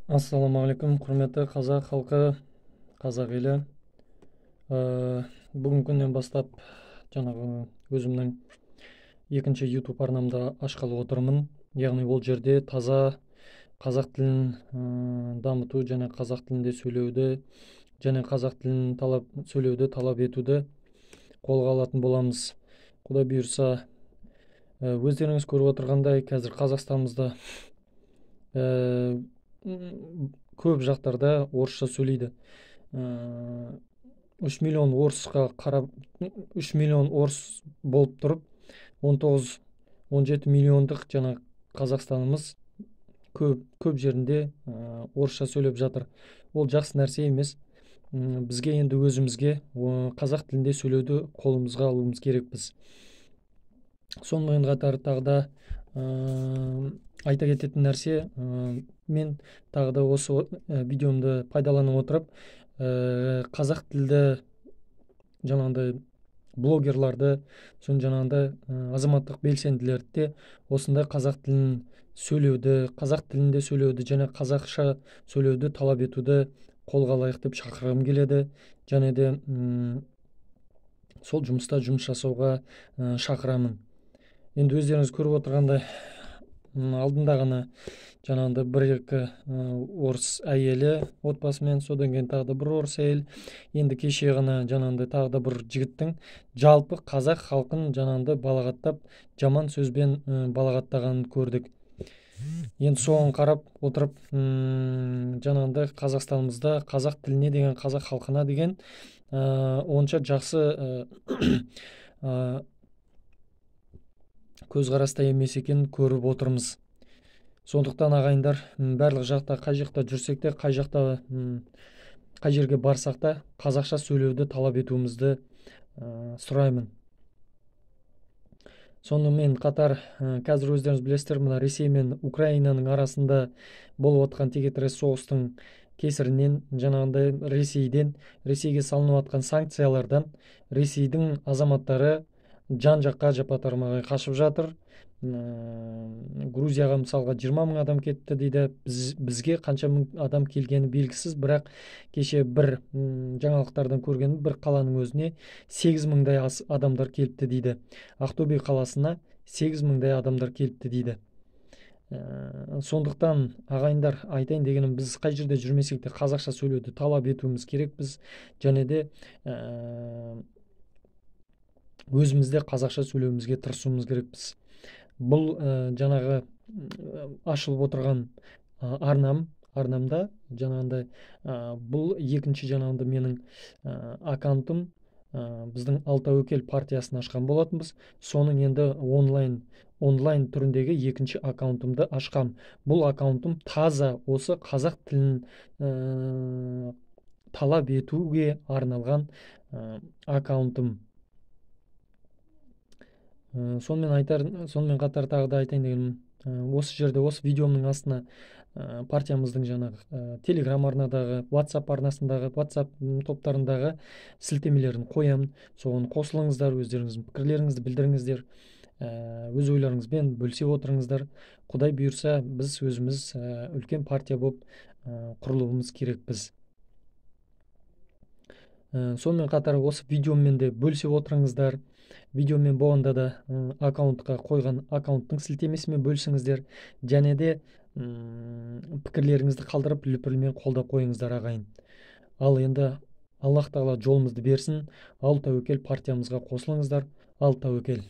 Ассалаумағалейкум, құрметті қазақ халқы, қазақ елі. Бүгінгі күннен бастап жаңағы өзімнің екінші YouTube арнамды ашқалы отырмын. Яғни ол жерде таза қазақ тілін дамыту және қазақ тілінде сөйлеуді және қазақ тілін сөйлеуді талап етуді қолға алатын боламыз. Құдай бұйырса, өздеріңіз көріп отырғандай, қазір Қазақстанымызда көп жақтарда орысша сөйлейді. 3 миллион орысқа қарап, 3 миллион орыс болып тұрып, 19-17 миллиондық жаңа Қазақстанымыз көп жерінде орысша сөйлеп жатыр. Ол жақсы нәрсе емес. Бізге енді өзімізге қазақ тілінде сөйлеуді қолымызға алуымыз керекпіз. Сонымен қатар тағы да айта кететін нәрсе, мен тағы да осы видеомды пайдаланып отырып, қазақ тілді жаңағындай блогерларды, сон жаңағындай азаматтық белсенділерді де осындай қазақ тілінде сөйлеуді және қазақша сөйлеуді талап етуді қолға алайық деп шақырғым келеді. Және де сол жұмыста жұмыс жасауға шақырамын. Енді өздеріңіз көріп отырғандай, алдында ғана жаңағындай бір-екі орыс әйелі отбасымен, содан кейін тағы да бір орыс әйел, енді кеше ғана жаңағындай тағы да бір жігіттің жалпы қазақ халқын жаңағындай балағаттап, жаман сөзбен балағаттағанын көрдік. Енді соған қарап отырып, жаңағындай Қазақстанымызда қазақ тіліне деген, қазақ халқына деген онша жақсы көзқараста емес екенін көріп отырмыз. Сондықтан ағайындар, барлық жақта, қай жақта жүрсек те, қай жерге барсақ та қазақша сөйлеуді талап етуімізді сұраймын. Сонымен қатар, қазір өздеріңіз білесіздер, мына Ресей мен Украинаның арасында болып отқан текетірес соғыстың кесірінен, жаңағындай Ресейге салынып жатқан санкциялардан Ресейдің азаматтары жан-жаққа жапа-тармағай қашып жатыр. Грузияға мысалға 20 мың адам кетті дейді. Бізге қанша мың адам келгені белгісіз, бірақ кеше бір жаңалықтардан көргенім, бір қаланың өзіне 8 мыңдай адамдар келіпті дейді. Ақтөбе қаласына 8 мыңдай адамдар келіпті дейді. Сондықтан ағайындар, айтайын дегенім, біз қай жерде жүрмесек те қазақша сөйлеуді талап етуіміз керекпіз, және де өзімізде қазақша сөйлеуімізге тырысуымыз керекпіз. Бұл жаңағы ашылып отырған арнамда жаңағындай бұл екінші жаңағындай менің аккаунтым, біздің Алтауөкел партиясын ашқан болатынбыз. Соның енді онлайн түріндегі екінші аккаунтымды ашқам. Бұл аккаунтым таза осы қазақ тілін талап етуге арналған аккаунтым. Сонымен қатар тағы да айтайын дегенім, осы жерде, осы видеомның астына партиямыздың жаңағы Telegram арнадағы, WhatsApp арнасындағы, WhatsApp топтарындағы сілтемелерін қоямын. Соған қосылыңыздар, өздеріңіздің пікірлеріңізді білдіріңіздер, өз ойларыңызбен бөлісе отырыңыздар. Құдай бұйырса, біз өзіміз үлкен партия болып құрылуымыз керекпіз. Сонымен қатар осы видеомен де бөлісе отырыңыздар. Видеомен болғанда да аккаунтқа қойған аккаунттың сілтемесімен бөлісіңіздер, және де пікірлеріңізді қалдырып лүпілмен қолдап қойыңыздар ағайын. Ал енді Аллах тағала жолымызды берсін. Ал тәуекел партиямызға қосылыңыздар. Ал тәуекел.